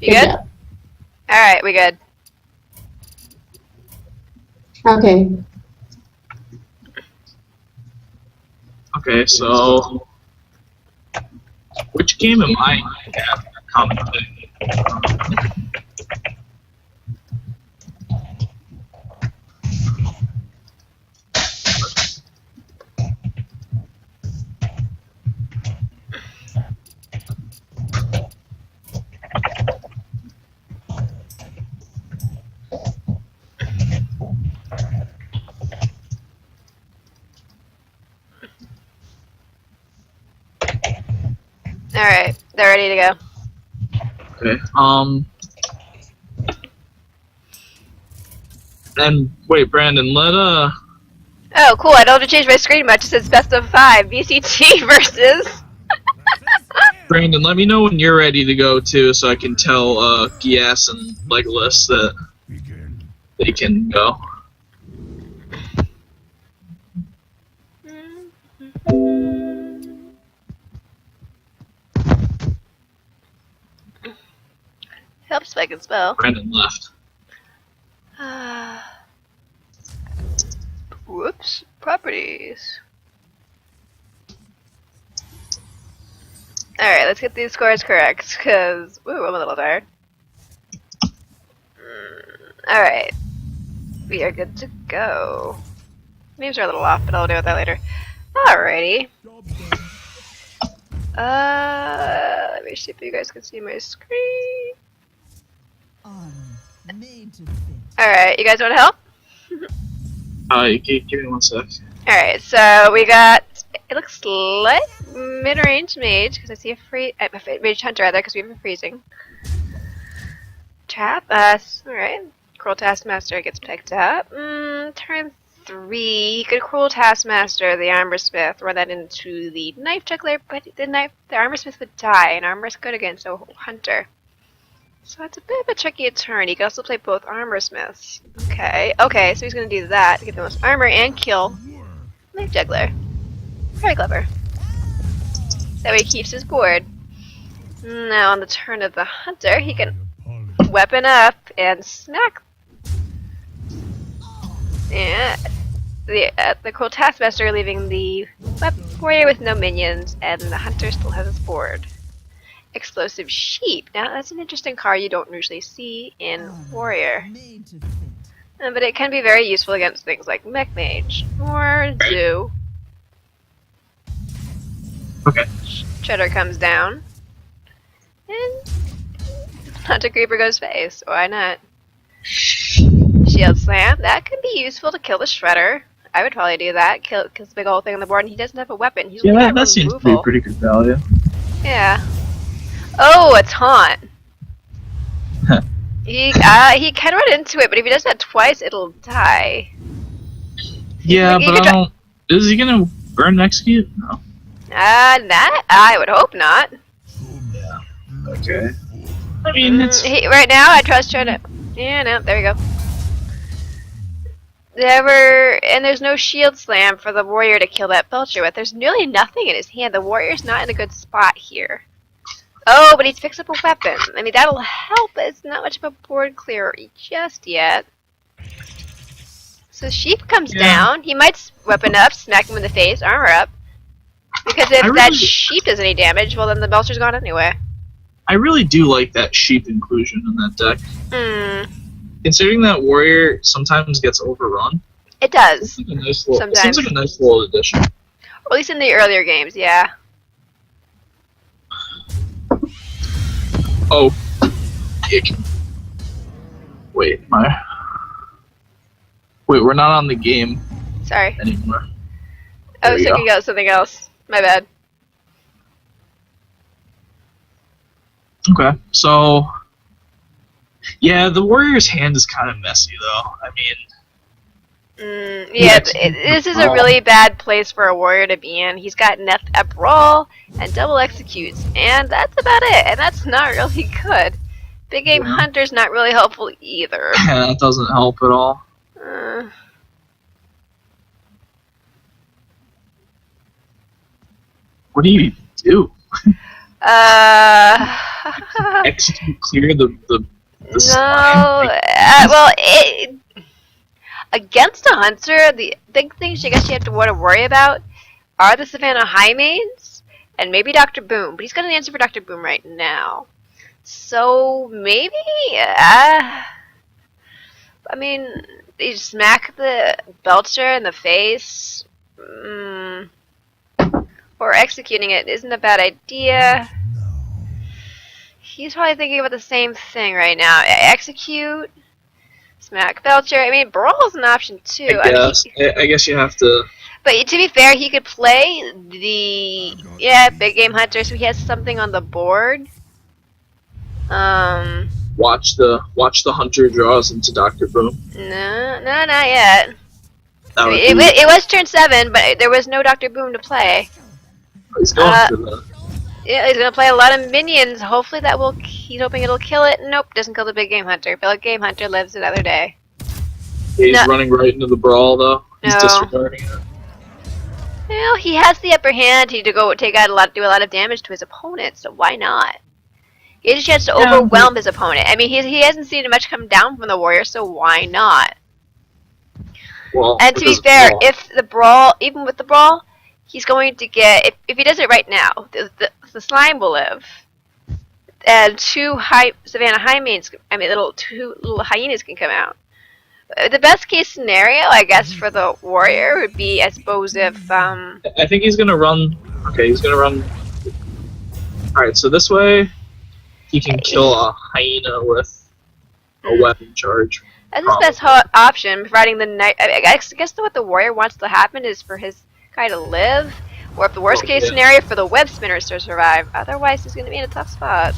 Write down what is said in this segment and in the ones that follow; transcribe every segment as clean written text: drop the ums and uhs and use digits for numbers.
You good? Alright, we good. Okay. Okay, so which game am I commenting? Alright, they're ready to go. Okay. And wait, Brandon, Oh, cool, I don't have to change my screen much. It says best of 5. vcT versus... Brandon, let me know when you're ready to go too, so I can tell Gias and Legolas that they can go. Helps if I can spell. Brandon left. Whoops. Properties. Alright, let's get these scores correct, because... Ooh, I'm a little tired. Alright. We are good to go. Names are a little off, but I'll deal with that later. Alrighty. Let me see if you guys can see my screen. Alright, you guys want to help? Give me 1 sec. Alright, so we got, it looks like mid-range mage, because I see a mage hunter rather, because we have a freezing. Trap us, alright. Cruel Taskmaster gets picked up. Turn 3, you could Cruel Taskmaster the Armorsmith, run that into the Knife Juggler, but the Armorsmith would die, and Armor's good against a hunter. So it's a bit of a tricky turn. You can also play both Armorsmiths. Okay, so he's gonna do that to get the most armor and kill Knife Juggler. Very clever. That way he keeps his board. Now on the turn of the hunter, he can weapon up and smack. Yeah, the Cruel Taskmaster leaving the warrior with no minions, and the hunter still has his board. Explosive Sheep. Now that's an interesting card you don't usually see in Warrior. But it can be very useful against things like Mech Mage or Zoo. Okay. Cheddar comes down. And Hunter Creeper goes face. Why not? Shield Slam. That could be useful to kill the Shredder. I would probably do that. Kill the big old thing on the board, and he doesn't have a weapon. He's Yeah, that seems to be pretty good value. Yeah. Oh, a taunt. He can run into it, but if he does that twice, it'll die. Yeah, but I don't... Is he gonna burn and execute? No. That I would hope not. Yeah. Okay. I mean, it's... right now, I trust trying to... Yeah, no, there we go. And there's no shield slam for the warrior to kill that Belcher with. There's nearly nothing in his hand. The warrior's not in a good spot here. Oh, but he's fixed up a weapon. I mean, that'll help, but it's not much of a board clearer just yet. So Sheep comes down. He might weapon up, smack him in the face, armor up. Because if that Sheep does any damage, well then the Belcher's gone anyway. I really do like that Sheep inclusion in that deck. Considering that warrior sometimes gets overrun. It does. It seems like a nice little addition. Or at least in the earlier games, yeah. Oh, wait, we're not on the game. Sorry. Anymore. I was thinking about something else. My bad. Okay, so yeah, the warrior's hand is kind of messy, though. I mean, yeah, this is a really bad place for a warrior to be in. He's got Neth Up Roll and Double Executes, and that's about it. And that's not really good. Big Game Hunter's not really helpful either. Yeah, that doesn't help at all. What do you do? Uh, Execute clear the no. slime. Well, against a hunter, the big things I guess you have to worry about are the Savannah Highmanes and maybe Dr. Boom. But he's got an answer for Dr. Boom right now. So maybe, I mean, you smack the Belcher in the face, or executing it isn't a bad idea. He's probably thinking about the same thing right now. Execute, smack Belcher. I mean, Brawl is an option too. I guess you have to. But to be fair, he could play the big game hunter, so he has something on the board. Watch the hunter draws into Dr. Boom. No, not yet. That would It was turn 7, but there was no Dr. Boom to play. He's going for the. Yeah, he's gonna play a lot of minions. Hopefully he's hoping it'll kill it. Nope, doesn't kill the big game hunter. Big game hunter lives another day. He's running right into the brawl though. He's disregarding it. Well, he has the upper hand. He to go do a lot of damage to his opponent. So why not? He has a chance to overwhelm his opponent. I mean, he hasn't seen much come down from the warrior, so why not? Well, and to be fair, if the brawl, even with the brawl, he's going to get, if he does it right now, the slime will live. And two Savannah Highmanes, two little hyenas can come out. The best case scenario, I guess, for the warrior would be, I suppose, if, I think he's gonna run, okay, he's gonna run, alright, so this way, he can kill a hyena with a weapon charge. That's his best option, providing the knight. I guess what the warrior wants to happen is for his guy to live, or if the worst case scenario, for the web spinners to survive. Otherwise, he's going to be in a tough spot.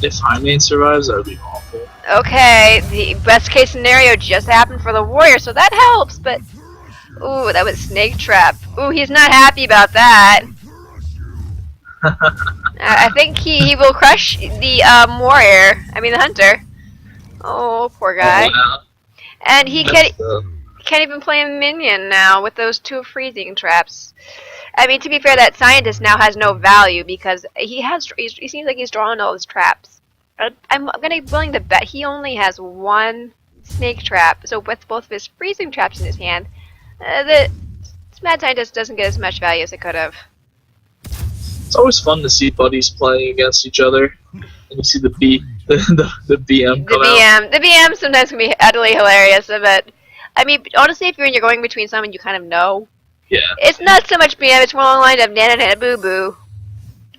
If Highmane survives, that would be awful. Okay, the best case scenario just happened for the warrior, so that helps, but... Ooh, that was snake trap. Ooh, he's not happy about that. I think he will crush the warrior. I mean the hunter. Oh, poor guy. Oh, and he can't even play a minion now with those two freezing traps. I mean, to be fair, that scientist now has no value because he seems like he's drawing all his traps. I'm gonna be willing to bet he only has one snake trap. So with both of his freezing traps in his hand, the mad scientist doesn't get as much value as it could have. It's always fun to see buddies playing against each other, and you see the BM come out. The BM sometimes can be utterly hilarious, but I mean, honestly, if you're going between someone you kind of know, it's not so much BM. It's more along the line of nana boo boo.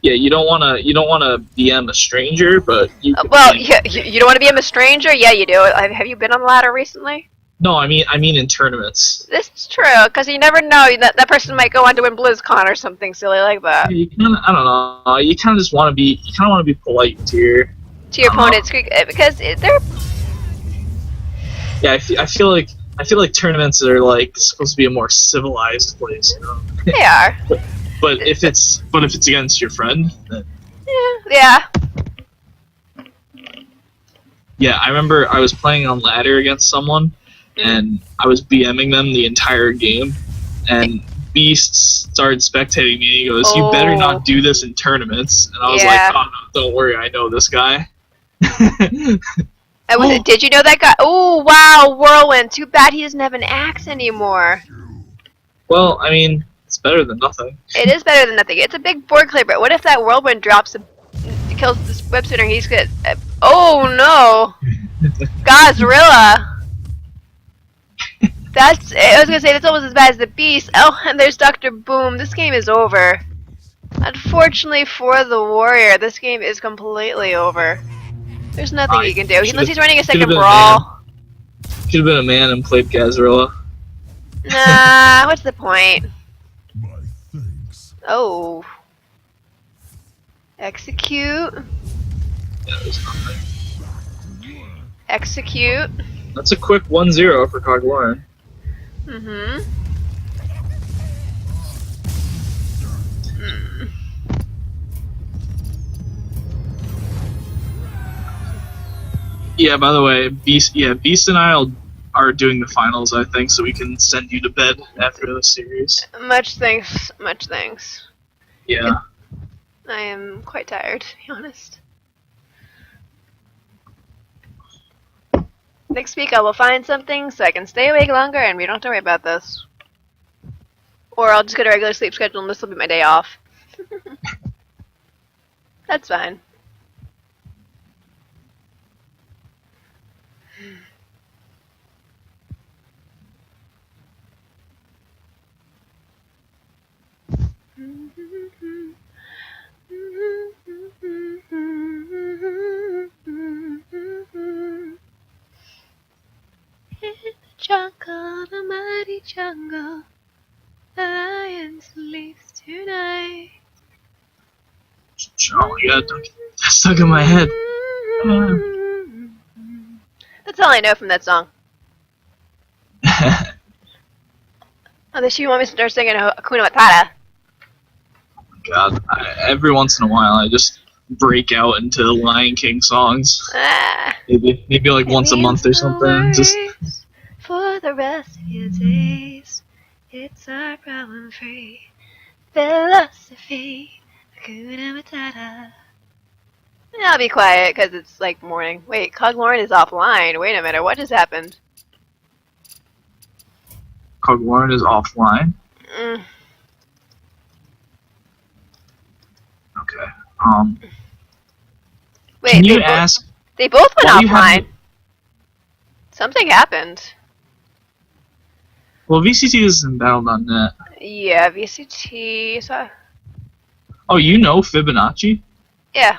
Yeah, you don't wanna BM a stranger, but you. You don't want to BM a stranger? Yeah, you do. Have you been on the ladder recently? No, I mean in tournaments. This is true, because you never know that person might go on to win BlizzCon or something silly like that. You kinda, I don't know. You kind of just want to be. You kind of want to be polite to your opponents because they're. Yeah, I feel like tournaments are like supposed to be a more civilized place. You know? They are. But if it's against your friend, then... Yeah. Yeah, I remember I was playing on ladder against someone, and I was BMing them the entire game, and Beast started spectating me, and he goes, "You better not do this in tournaments." And I was like, "Oh, no, don't worry, I know this guy." Did you know that guy? Oh, wow, Whirlwind. Too bad he doesn't have an axe anymore. Well, I mean, it's better than nothing. It is better than nothing. It's a big board clear, but what if that Whirlwind kills this web spinner? He's good. Oh, no. Godzilla. I was going to say, that's almost as bad as the Beast. Oh, and there's Dr. Boom. This game is over. Unfortunately for the warrior, this game is completely over. There's nothing he can do, unless he's running a second brawl. Should have been a man and played Gazrilla. Nah, what's the point? Oh. Execute. Yeah, there's nothing. Execute. That's a quick 1-0 for Coglorin. Yeah, by the way, Beast and I are doing the finals, I think, so we can send you to bed after the series. Much thanks. Much thanks. Yeah. I am quite tired, to be honest. Next week I will find something so I can stay awake longer and we don't have to worry about this. Or I'll just get a regular sleep schedule and this will be my day off. That's fine. In the jungle, the mighty jungle, the lion sleeps tonight. Oh my god, that's stuck in my head. That's all I know from that song. Unless you want me to start singing Hakuna Matata. God, every once in a while I just break out into Lion King songs. Maybe like once a month or something. Just for the rest of your days, it's our problem-free philosophy. Hakuna Matata. I'll be quiet because it's like morning. Wait, Coglorin is offline. Wait a minute, what just happened? Coglorin is offline. Okay. Wait, can you ask? They both went offline. Something happened. Well, vcT is in battle.net. Yeah, vcT. So... Oh, you know Fibonacci? Yeah.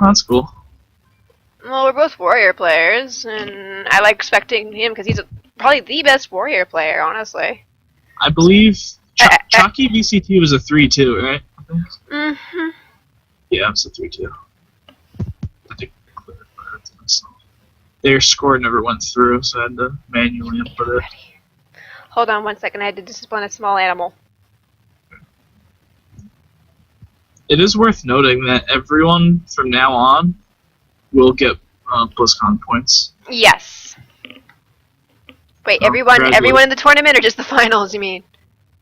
Oh, that's cool. Well, we're both warrior players, and I like respecting him because he's probably the best warrior player, honestly. I believe Chalky vcT was a 3-2, right? I think. Mm-hmm. Yeah, it's a 3-2. I think their score never went through, so I had to manually input it. Hold on 1 second, I had to discipline a small animal. It is worth noting that everyone from now on will get BlizzCon points. Yes. Wait, everyone in the tournament or just the finals, you mean?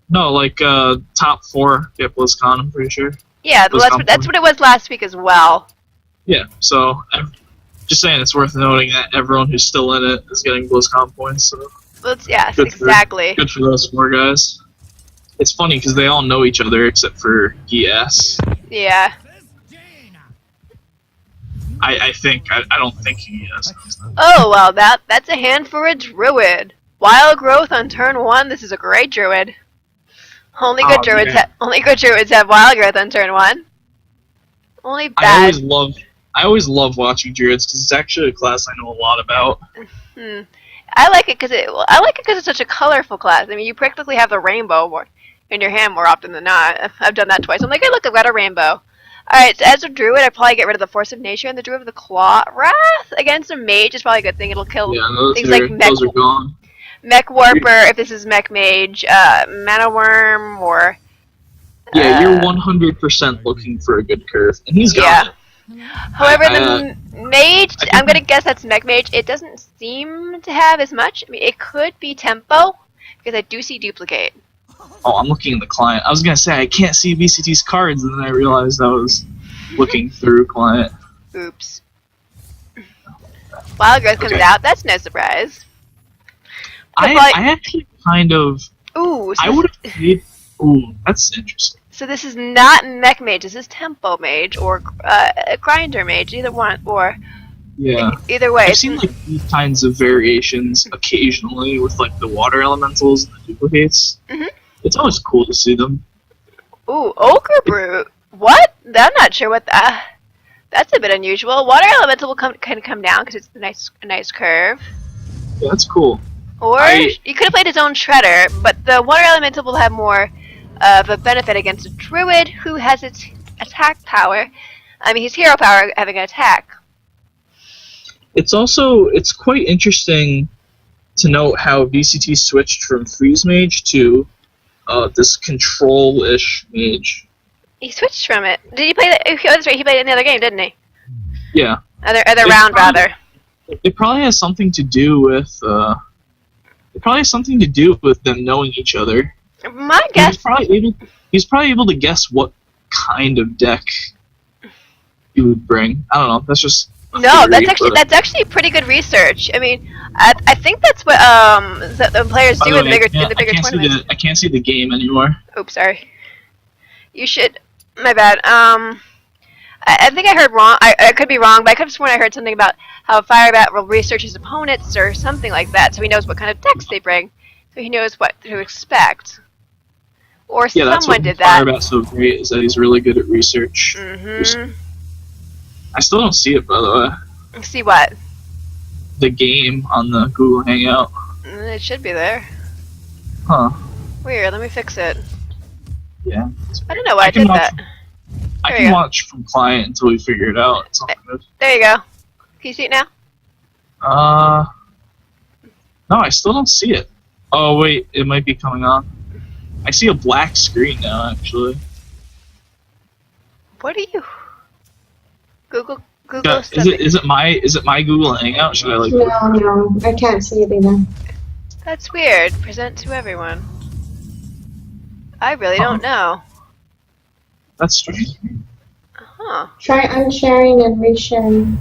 No, like top 4 get BlizzCon, I'm pretty sure. Yeah, that's what it was last week as well. Yeah, so just saying it's worth noting that everyone who's still in it is getting BlizzCon points. So yes, exactly. Good for those 4 guys. It's funny because they all know each other except for ES. Yeah. I think. I don't think he is. Oh, well, that's a hand for a druid. Wild growth on turn 1. This is a great druid. Only good druids have wild growth on turn 1. Only bad. I always love watching druids because it's actually a class I know a lot about. I like it because it's such a colorful class. I mean, you practically have the rainbow in your hand more often than not. I've done that twice. I'm like, hey, look, I've got a rainbow. Alright, so as a druid, I'd probably get rid of the Force of Nature and the Druid of the Claw. Wrath against a mage is probably a good thing. It'll kill things like those are gone. Mech Warper, if this is Mech Mage, Mana Worm, or... Yeah, you're 100% looking for a good curve, and he's got it. However, the Mage, I'm going to guess that's Mech Mage. It doesn't seem to have as much. I mean, it could be Tempo, because I do see Duplicate. Oh, I'm looking in the client. I was going to say, I can't see vcT's cards, and then I realized I was looking through client. Oops. Wild Growth comes out. That's no surprise. I actually kind of... Ooh. So I would have played... Ooh, that's interesting. So this is not Mech Mage. This is Tempo Mage, or Grinder Mage. Either one, or... Yeah. Either way. I've seen like these kinds of variations occasionally with like the water elementals and the duplicates. It's always cool to see them. Ooh, Ochre Brute. What? I'm not sure what that. That's a bit unusual. Water elemental will kind of come down because it's a nice curve. Yeah, that's cool. Or you could have played his own Shredder, but the water elemental will have more of a benefit against a druid who has its attack power. I mean, his hero power having an attack. It's quite interesting to note how vcT switched from Freeze Mage to this Control-ish Mage. He switched from it. Did he play that? Oh, that's right. He played it in the other game, didn't he? Yeah. Other round, rather. It probably has something to do with. It probably has something to do with them knowing each other. My guess. He's probably able to guess what kind of deck you would bring. I don't know. That's just No, theory, that's actually pretty good research. I mean, I think that's what the players do in the bigger tournaments. I can't see the game anymore. Oops, sorry. You should. My bad. I think I heard wrong. I could be wrong, but I could have sworn I heard something about how Firebat will research his opponents or something like that, so he knows what kind of decks they bring, so he knows what to expect. Or Yeah, that's someone what did that. Firebat's so great, is that he's really good at research. Mm-hmm. I still don't see it, by the way. See what? The game on the Google Hangout. It should be there. Huh. Weird. Let me fix it. Yeah. I don't know why I did that. I can watch from client until we figure it out. It's all good. There you go. Can you see it now? No, I still don't see it. Oh wait, it might be coming on. I see a black screen now, actually. What are you? Google. Yeah, is it my Google Hangout? Should I like? No, I can't see it either. That's weird. Present to everyone. I really don't know. That's strange. Huh. Try unsharing and resharing.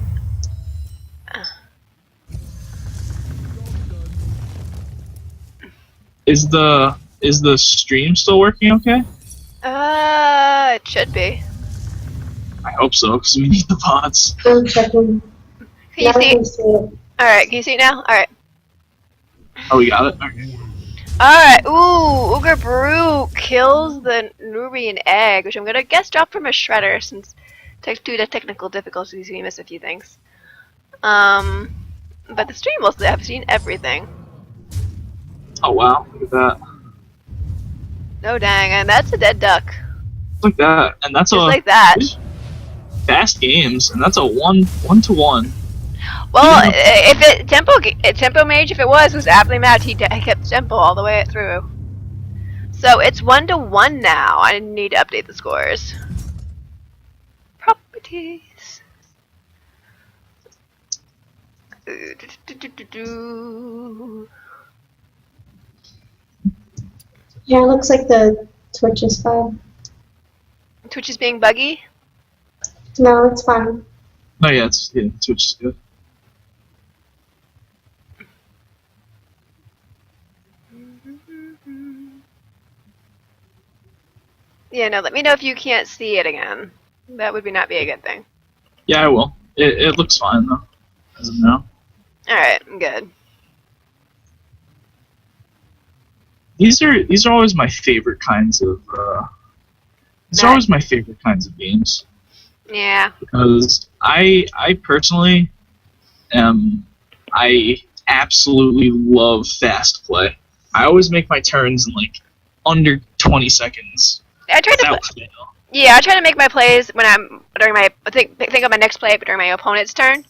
Is the stream still working okay? It should be. I hope so, because we need the pods. I'm checking. Can you Now I see? can see it. Alright, can you see it now? Alright. Oh, we got it? Okay. Alright, ooh, Ogre Brew kills the Nubian egg, which I'm gonna guess drop from a shredder since due to technical difficulties we missed a few things. But the stream will have seen everything. Oh wow, look at that. No dang, and that's a dead duck. Like that, and that's Just a like that. fast games, and that's a one to one. Well, if it tempo mage, if it was aptly matched, he kept tempo all the way through. So it's 1-1 now. I need to update the scores. Properties. Yeah, it looks like the Twitch is fine. Twitch is being buggy. No, it's fine. Oh yeah, Twitch is good. Yeah, no. Let me know if you can't see it again. That would not be a good thing. Yeah, I will. It looks fine though, as of now. All right, I'm good. These are always my favorite kinds of. These are always my favorite kinds of games. Yeah. Because I personally I absolutely love fast play. I always make my turns in like under 20 seconds. I tried to. Yeah, I try to make my plays when I'm during my think of my next play, but during my opponent's turn.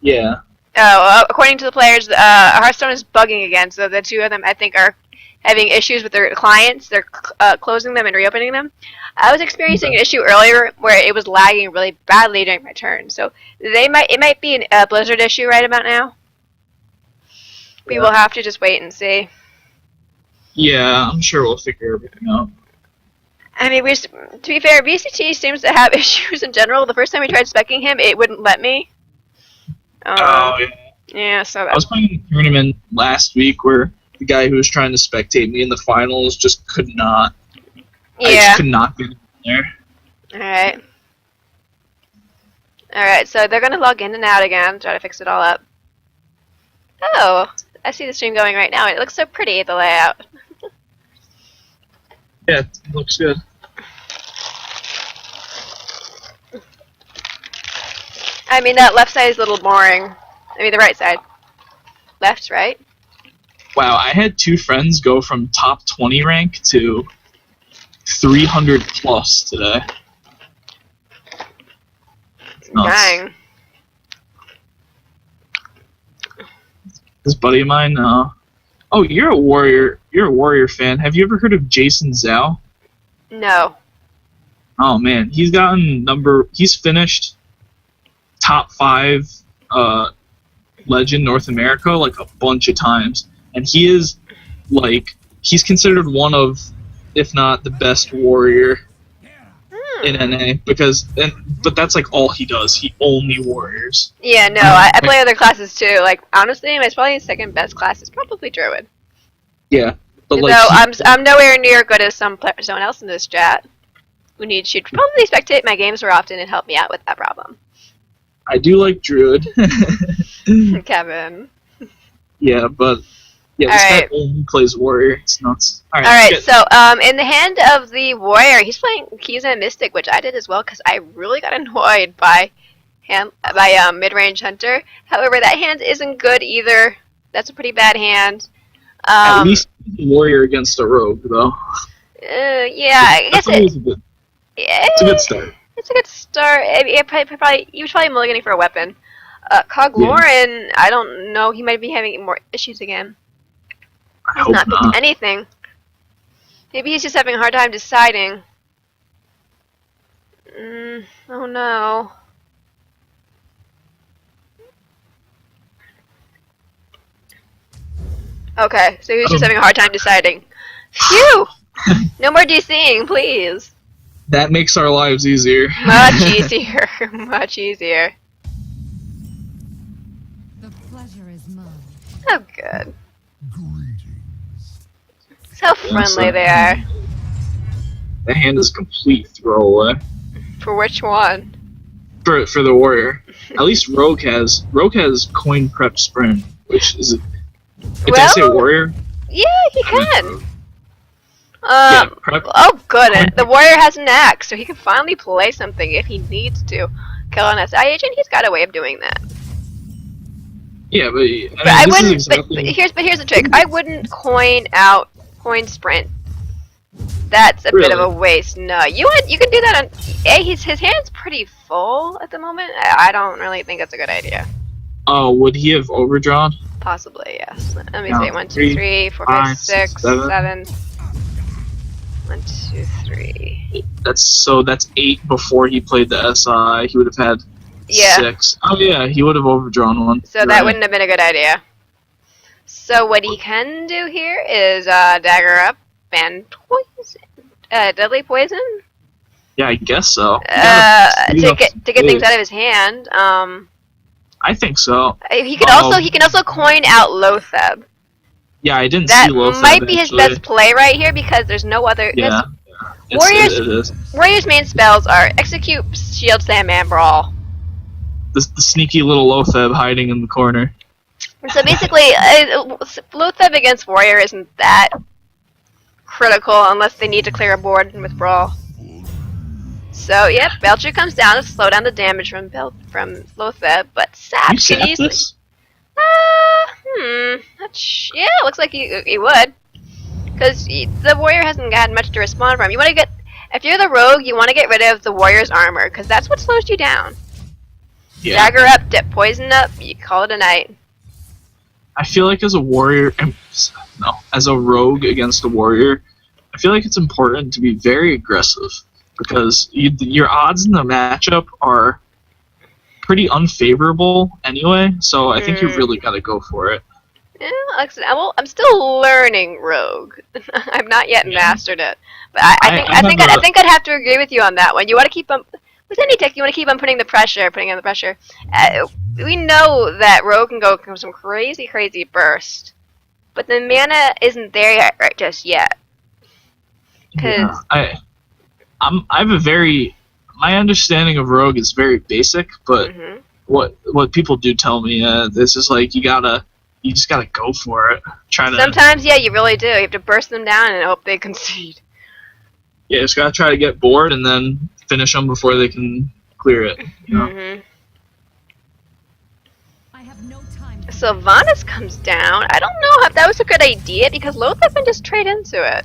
Yeah. Oh, according to the players, Hearthstone is bugging again. So the two of them, I think, are having issues with their clients. They're closing them and reopening them. I was experiencing an issue earlier where it was lagging really badly during my turn. So it might be a Blizzard issue right about now. We will have to just wait and see. Yeah, I'm sure we'll figure everything out. I mean, to be fair, vcT seems to have issues in general. The first time we tried speccing him, it wouldn't let me. Oh, yeah. Yeah, so I was playing a tournament last week where the guy who was trying to spectate me in the finals just could not. Yeah. I just could not get in there. Alright. Alright, so they're going to log in and out again, try to fix it all up. Oh, I see the stream going right now. It looks so pretty, the layout. Yeah, it looks good. I mean, that left side is a little boring. I mean, the right side. Left, right? Wow, I had two friends go from top 20 rank to 300 plus today. Dang. This buddy of mine, oh, you're a Warrior fan. Have you ever heard of Jason Zhao? No. Oh man, he's finished top 5 Legend North America like a bunch of times, and he's considered one of, if not the best warrior in NA but that's like all he does. He only warriors. Yeah, no, I play other classes too. Like honestly, my probably second best class is probably Druid. Yeah, but like Though I'm nowhere near good as someone else in this chat who should probably spectate my games more often and help me out with that problem. I do like Druid. Kevin. Yeah, but yeah, this guy only plays warrior. It's nuts. All right. So in the hand of the warrior, he's playing Keys and Mystic, which I did as well because I really got annoyed by mid-range hunter. However, that hand isn't good either. That's a pretty bad hand. At least warrior against a rogue, though. Yeah, I guess it's a good start. It's a good start. He was probably mulliganing for a weapon. Coglorin, I don't know. He might be having more issues again. He's not picked anything. Maybe he's just having a hard time deciding. Oh no. Okay, so he was just having a hard time deciding. Phew! No more DCing, please. That makes our lives easier. Much easier. Much easier. The pleasure is mine. Oh, good. So friendly they are. The hand is complete throwaway. For which one? For the warrior. At least Rogue has coin prep sprint, which is. Did I say warrior? Yeah, he can. Yeah, prep. Oh, good. The warrior has an axe, so he can finally play something if he needs to. Kill an SI agent. He's got a way of doing that. Yeah, but I this wouldn't. is exactly... But here's the trick. I wouldn't coin sprint. That's a bit of a waste. No, you can do that on. His hand's pretty full at the moment. I don't really think that's a good idea. Oh, would he have overdrawn? Possibly, yes. Let me see. 1, 2, 3, 4, 5, 6, 7. 1, 2, 3. That's 8 before he played the SI. He would have had 6. Oh yeah, he would have overdrawn one. So that wouldn't have been a good idea. So what he can do here is dagger up and poison, deadly poison. Yeah, I guess so. To get things out of his hand. I think so. He can also coin out Lotheb. Yeah, I didn't see Lotheb. That might be his best play right here because there's no other. Yeah. Warriors' main spells are Execute, Shield Slam, and Brawl. The sneaky little Lotheb hiding in the corner. So basically, Lotheb against Warrior isn't that critical unless they need to clear a board with Brawl. So, yep, Belcher comes down to slow down the damage from Lotheb, but Sap can easily... This? Yeah, looks like he would. Because the Warrior hasn't had much to respond from. If you're the Rogue, you want to get rid of the Warrior's armor, because that's what slows you down. Yeah. Dagger up, dip poison up, you call it a night. I feel like as a warrior, as a rogue against a warrior, I feel like it's important to be very aggressive because your odds in the matchup are pretty unfavorable anyway. So I think you really got to go for it. Yeah, like I said, I'm still learning Rogue. I've not yet mastered it, but I think I'd have to agree with you on that one. You want to keep on with any tech. You want to keep on putting on the pressure. We know that Rogue can go some crazy burst, but the mana isn't there yet, right? Just yet. Yeah, I have a very my understanding of Rogue is very basic, but what people do tell me this is like you just gotta go for it. Sometimes, yeah, you really do. You have to burst them down and hope they concede. Yeah, just gotta try to get bored and then finish them before they can clear it. You know? I have no time. So Vanus comes down. I don't know if that was a good idea because Lothar can just trade into it.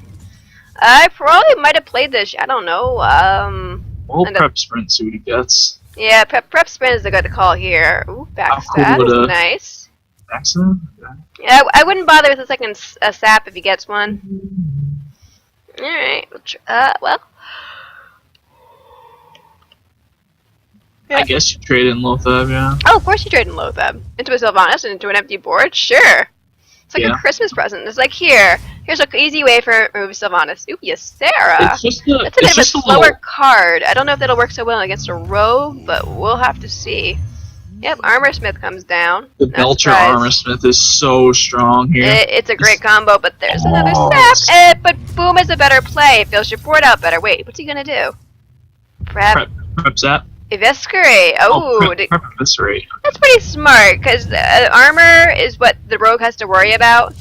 I probably might have played this. I don't know. We'll prep sprint, see what he gets. Yeah, prep sprint is a good call here. Ooh, backstab. Cool nice. Excellent. Yeah, I wouldn't bother with a second sap if he gets one. Alright. Well. I guess you trade in Lothab, yeah. Oh, of course you trade in Lothab. Into a Sylvanas and into an empty board? Sure. It's like a Christmas present. It's like, here, Here's an easy way for move Sylvanas. Ooh, Ysera. It's just a, That's a bit of a slower card. I don't know if that'll work so well against a rogue, but we'll have to see. Yep, Armor Smith comes down. The No Belcher surprise. Armor Smith is so strong here. It's a great combo, but there's another Oh, sap. But Boom is a better play. It fills your board out better. Wait, what's he gonna do? Prep Zap. Eviscerate. Oh, Prep Eviscerate. that's pretty smart, because armor is what the rogue has to worry about.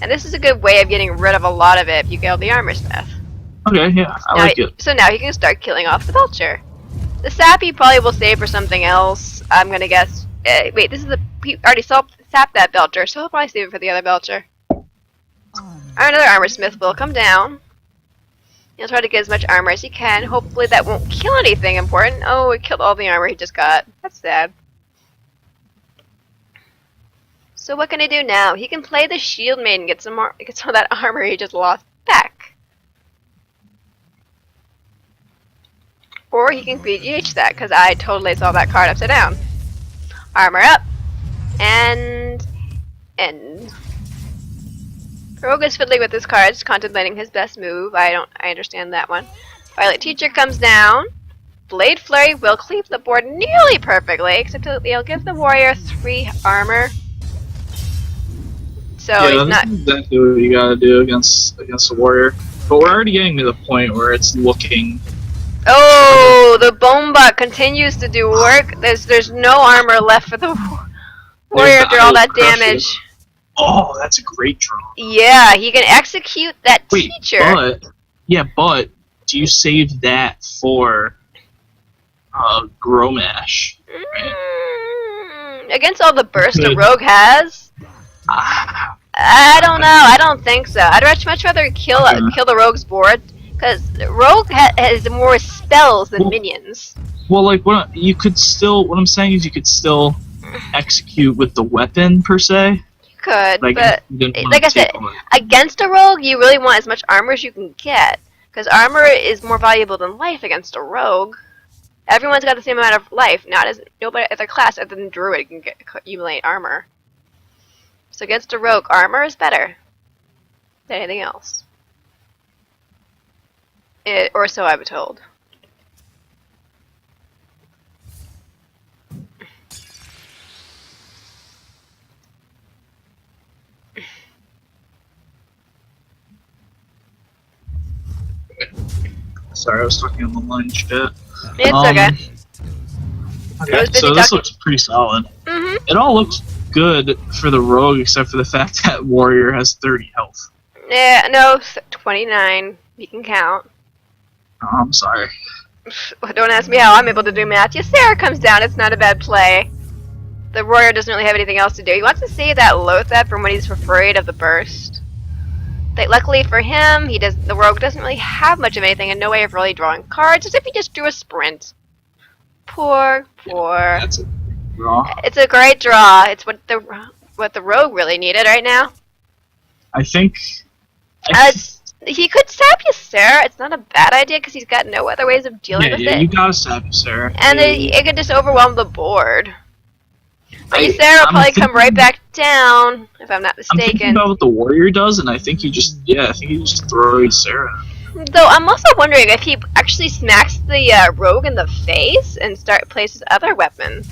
And this is a good way of getting rid of a lot of it if you kill the Armor Smith. Okay, yeah, I Now, like it. so now he can start killing off the Belcher. The sap he probably will save for something else. I'm gonna guess. Wait, this is he already sapped that Belcher, so he'll probably save it for the other Belcher. Another Armor Smith will come down. He'll try to get as much armor as he can. Hopefully that won't kill anything important. Oh, it killed all the armor he just got. That's sad. So what can he do now? He can play the Shield Maiden, get some more, get some of that armor he just lost back. Or he can VGH that, because I totally saw that card upside down. Armor up. And Rogue is fiddling with his cards, contemplating his best move. I understand that one. Violet Teacher comes down. Blade Flurry will cleave the board nearly perfectly, except he'll give the warrior 3 armor. So Yeah, he's not. that's exactly what you gotta do against a warrior. But we're already getting to the point where it's looking. Oh, the Bone Butt continues to do work. There's no armor left for the warrior the after all that Idol Crusher. damage. Oh, that's a great draw. Yeah, he can execute that Wait, teacher. but do you save that for Gromash? Against all the burst the Good. rogue has, Ah, I don't know. I don't think so. I'd much rather kill the rogue's board, because rogue has more spells than Well- minions. well, like what I'm saying is you could still execute with the weapon per se. You could, Like, but you didn't want like to I said, take on it. against a rogue, you really want as much armor as you can get, because armor is more valuable than life against a rogue. Everyone's got the same amount of life. Not as nobody as a class other than druid can accumulate armor. So against a rogue, armor is better than anything else. Or so I've been told. Sorry, I was talking on the line chat. It's okay. Okay, was busy so this talking. looks pretty solid. Mhm. It all looks good for the rogue, except for the fact that warrior has 30 health. Yeah, no, 29. You can count. Oh, I'm sorry. Don't ask me how I'm able to do math. Yes, Sarah comes down. It's not a bad play. The warrior doesn't really have anything else to do. He wants to save that Lothep from when he's afraid of the burst. But luckily for him, the rogue doesn't really have much of anything and no way of really drawing cards, as if he just drew a sprint. Poor. That's a draw. It's a great draw. It's what the rogue really needed right now. I think. He could sap Ysera. It's not a bad idea because he's got no other ways of dealing with yeah, it. you gotta stab Sarah. And it could just overwhelm the board. But I- Ysera will I'm probably come thinking- right back down, if I'm not I'm thinking mistaken. about what the warrior does, and I think you just throw Sarah. Though I'm also wondering if he actually smacks the rogue in the face and plays his other weapon.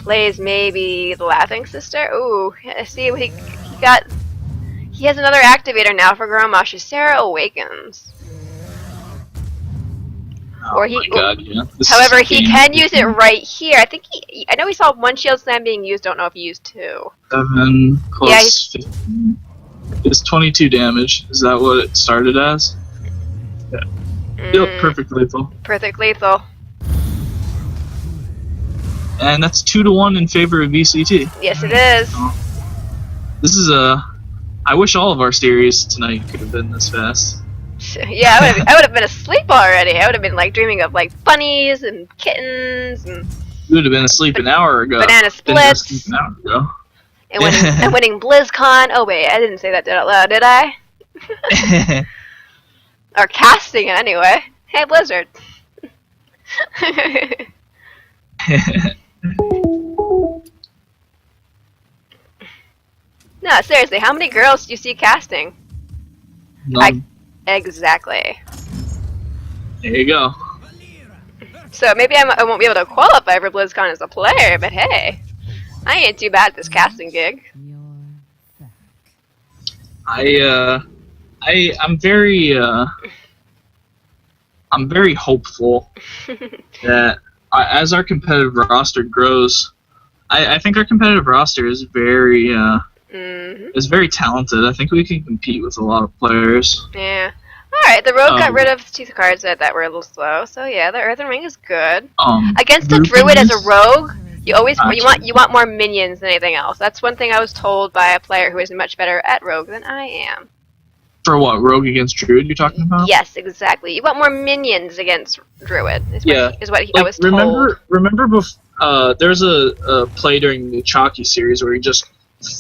Plays maybe the Laughing Sister. Ooh, see what he got. He has another activator now for Gromash. Ysera awakens. Oh Or he- my god, yeah. This However, is he can use it right here. I know he saw one shield slam being used. Don't know if he used 2. 7 plus Yeah, 15. It's 22 damage. Is that what it started as? Yep, perfect lethal. Perfect lethal. And that's 2-1 in favor of vcT. Yes, it is. This is I wish all of our series tonight could have been this fast. Yeah, I would have been asleep already. I would have been like dreaming of like bunnies and kittens and We would have been asleep an hour ago. banana Been splits asleep an hour ago. and winning BlizzCon. Oh wait, I didn't say that out loud, did I? Or casting it anyway. Hey, Blizzard. No, seriously, how many girls do you see casting? None. Exactly. There you go. So maybe I won't be able to qualify for BlizzCon as a player, but hey, I ain't too bad at this casting gig. You're back. I'm very hopeful that as our competitive roster grows, I think our competitive roster is very is very talented. I think we can compete with a lot of players. Yeah. Alright, the rogue got rid of 2 cards that were a little slow, so yeah, the Earthen Ring is good. Against a druid as a rogue, you always you want more minions than anything else. That's one thing I was told by a player who is much better at rogue than I am. For what, rogue against druid you're talking about? Yes, exactly. You want more minions against druid. Is what I was told. Remember there's a play during the Chalky series where he just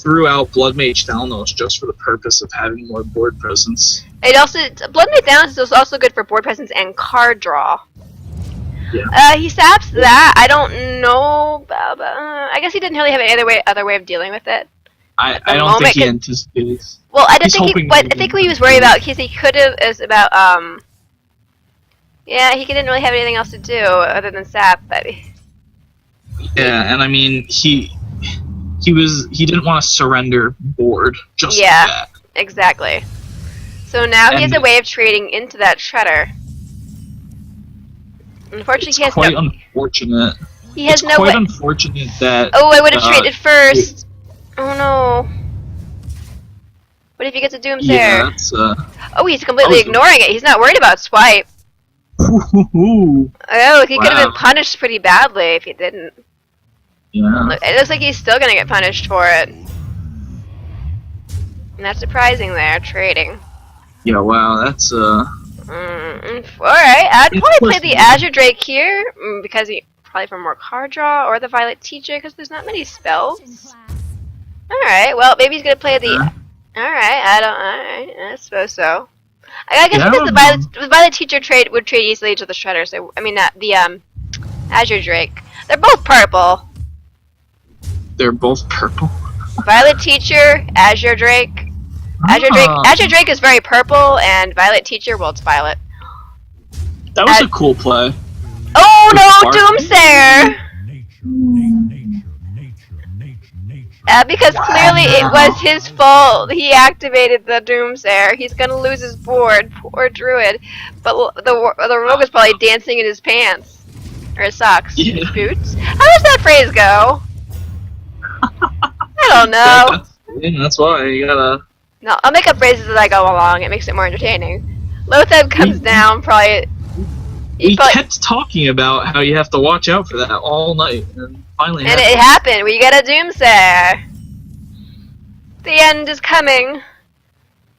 threw out Blood Mage Thalnos just for the purpose of having more board presence. It also Blood Mage Thalnos is also good for board presence and card draw. Yeah. He saps that. I don't know. I guess he didn't really have any other way of dealing with it. I don't think he anticipates. Well, I think what he was worried about, he could have, is about, yeah, he didn't really have anything else to do other than sap, but... Yeah, and I mean, he didn't want to surrender board just like that. Exactly. So now he has a way of trading into that shredder. Unfortunately, he has quite unfortunate. He has it's quite unfortunate that... Oh, I would have traded first! Oh no. What if he gets a Doomsayer? Yeah, that's, oh, he's completely ignoring it. He's not worried about swipe. Oh, he could have been punished pretty badly if he didn't. Yeah. It looks like he's still gonna get punished for it. And that's surprising there, trading. Yeah, wow, that's, Alright, I'd probably play the Azure Drake here, because he probably for more card draw, or the Violet Teacher, because there's not many spells. Alright, well, maybe he's gonna play the... Alright, I suppose so. I guess because the Violet Teacher would trade easily to the Shredder, so, I mean, the Azure Drake. They're both purple. They're both purple? Violet Teacher, Azure Drake. Azure Drake is very purple, and Violet Teacher, well, it's violet. That was a cool play. Oh no, Doomsayer! Because clearly it was his fault. He activated the Doomsayer. He's gonna lose his board. Poor Druid. But the rogue is probably dancing in his pants. Or his socks. Yeah. His boots. How does that phrase go? I don't know. That's why you gotta... No, I'll make up phrases as I go along. It makes it more entertaining. Lotheb comes down, probably... We kept talking about how you have to watch out for that all night, and finally And it happened. We get a Doomsayer. The end is coming.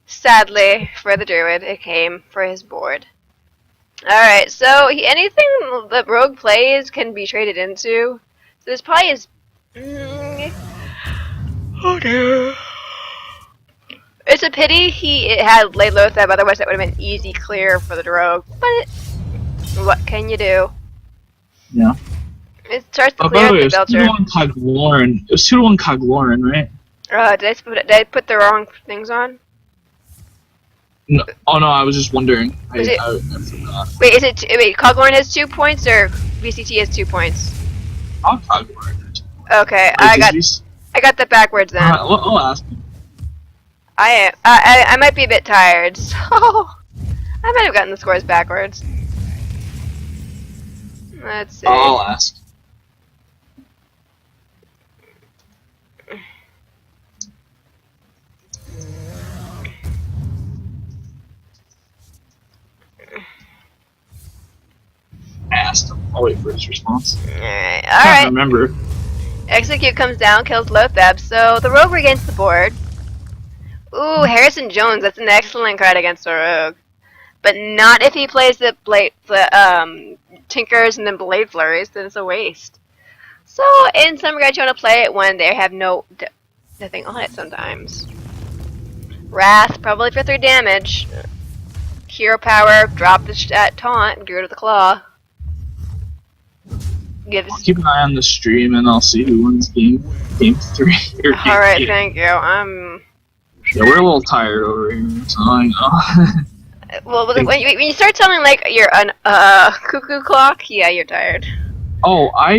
Sadly, for the Druid, it came for his board. Alright, so anything that Rogue plays can be traded into. So this probably is... Oh dear. It's a pity it had laid Lotheb, otherwise that would have been easy clear for the Rogue. But what can you do? Yeah. It starts to clear the Belcher. It was 2-1 Coglorin, right? Did I put the wrong things on? No, oh no, I was just wondering. I forgot. Wait, Coglorin has 2 points or vcT has 2 points? Oh, Coglorin. Okay, I got that backwards then. I'll ask you. I might be a bit tired, so I might have gotten the scores backwards. Let's see. I'll ask. Asked him. I'll wait for his response. Alright. I can't remember. Execute comes down, kills Lotheb, so the Rogue regains the board. Ooh, Harrison Jones, that's an excellent card against the Rogue. But not if he plays the Tinkers and then Blade Flurries, then it's a waste. So, in some regards, you want to play it when they have nothing on it sometimes. Wrath, probably for 3 damage. Hero Power, drop the taunt, get rid of the Claw. I'll keep an eye on the stream and I'll see who wins game 3. Alright, thank you. I'm Yeah, we're a little tired over here, so I know. Well, when you start sounding like you're an cuckoo clock, yeah, you're tired. Oh, I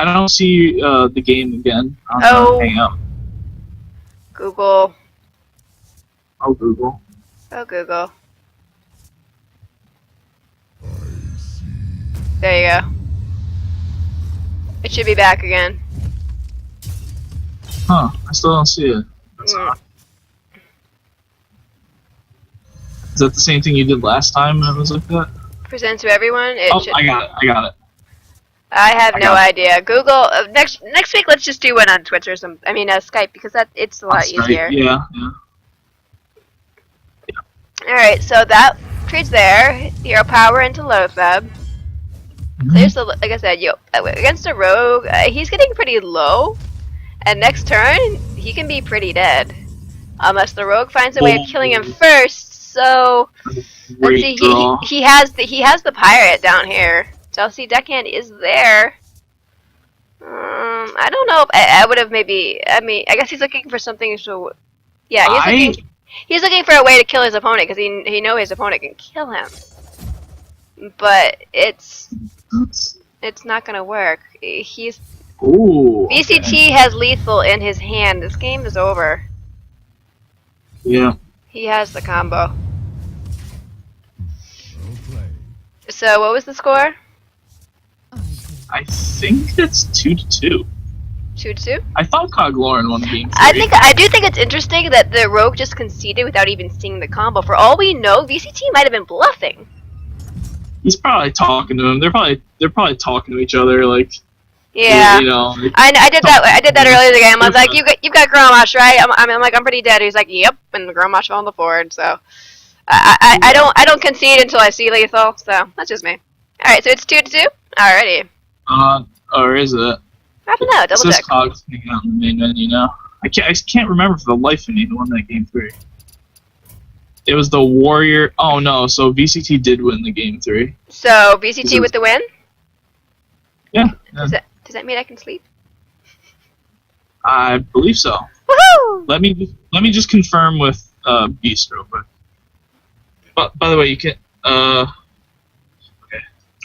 don't see the game again on Oh. the Hangout. Google. Oh, Google. Oh, Google. There you go. It should be back again. Huh? I still don't see it. That's odd. Is that the same thing you did last time? It was like that. Present to everyone. It Oh, should. I got it. I got it. I have I no got it. idea. Google next week. Let's just do one on Twitch or some. I mean, Skype because it's a lot That's right. easier. Yeah, yeah. All right, so that trades there. Hero power into Lothab. Clears the, like I said, against a rogue, he's getting pretty low, and next turn he can be pretty dead, unless the rogue finds a way of killing him first. So let's Great see, draw. he has the pirate down here. Chelsea Deckhand is there. I don't know if I would have maybe. I mean, I guess he's looking for something. So yeah, he's looking for a way to kill his opponent because he know his opponent can kill him. But it's not gonna work. He's Ooh. vcT has lethal in his hand. This game is over. Yeah. He has the combo. So what was the score? I think it's 2-2. 2-2. I thought Coglorin won the game. I do think it's interesting that the rogue just conceded without even seeing the combo. For all we know, vcT might have been bluffing. He's probably talking to him. They're probably talking to each other, like. Yeah. You know. I did that earlier in the game. I was like, you've got Grommash, right? I'm like, I'm pretty dead. He's like, yep, and the Grommash fell on the board. So I don't concede until I see lethal. So that's just me. All right, so it's 2-2. Alrighty. Or is it? I don't know. Double It says check. Cog's hanging out in the main menu now. I can't remember for the life of me who won that game 3. It was the Warrior. Oh no, so vcT did win the game 3. So vcT with the win. Yeah. Does that mean I can sleep? I believe so. Woohoo! Let me just confirm with Beast real quick. But by the way, you can okay.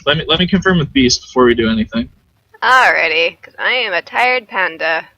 Let me confirm with Beast before we do anything. Alrighty, because I am a tired panda.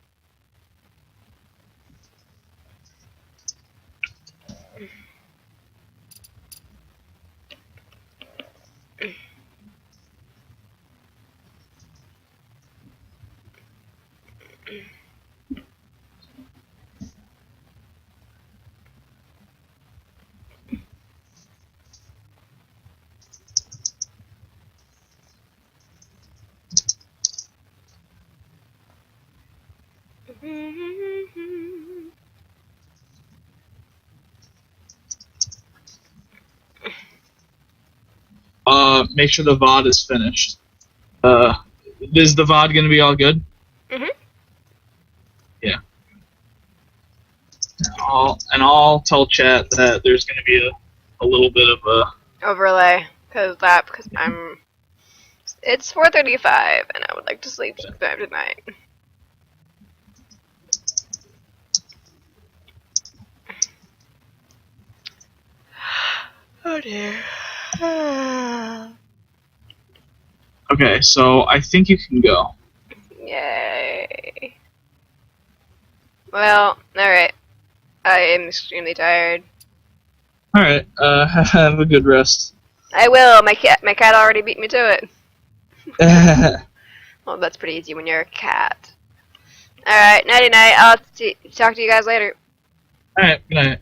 Make sure the VOD is finished. Is the VOD gonna be all good? Mhm. Yeah. I'll tell chat that there's gonna be a little bit of a Overlay, because I'm. It's 4:35, and I would like to sleep sometime tonight. Oh dear. Okay, so I think you can go. Yay. Well, alright. I am extremely tired. Alright, have a good rest. I will. My cat already beat me to it. Well, that's pretty easy when you're a cat. Alright, nighty night. I'll talk to you guys later. Alright, good night.